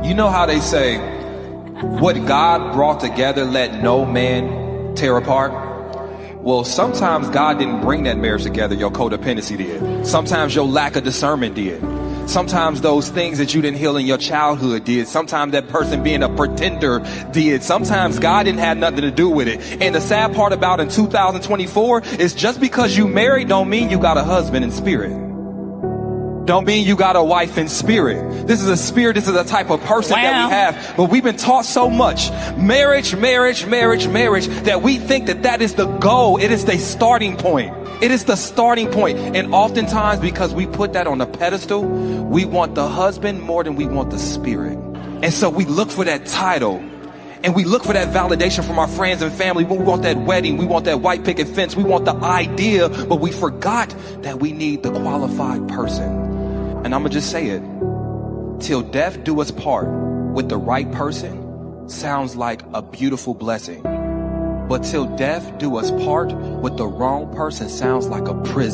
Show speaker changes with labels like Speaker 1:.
Speaker 1: You know how they say, what God brought together, let no man tear apart? Well, sometimes God didn't bring that marriage together. Your codependency did. Sometimes your lack of discernment did. Sometimes those things that you didn't heal in your childhood did. Sometimes that person being a pretender did. Sometimes God didn't have nothing to do with it. And the sad part about in 2024 is just because you married don't mean you got a husband in spirit. Don't mean you got a wife in spirit. This is a spirit. This is a type of person that we have. But we've been taught so much marriage, that we think that that is the goal. It is the starting point. It is the starting point. And oftentimes, because we put that on a pedestal, we want the husband more than we want the spirit. And so we look for that title. And we look for that validation from our friends and family. We want that wedding. We want that white picket fence. We want the idea. But we forgot that we need the qualified person. And I'm going to just say it. Till death do us part with the right person sounds like a beautiful blessing. But till death do us part with the wrong person sounds like a prison.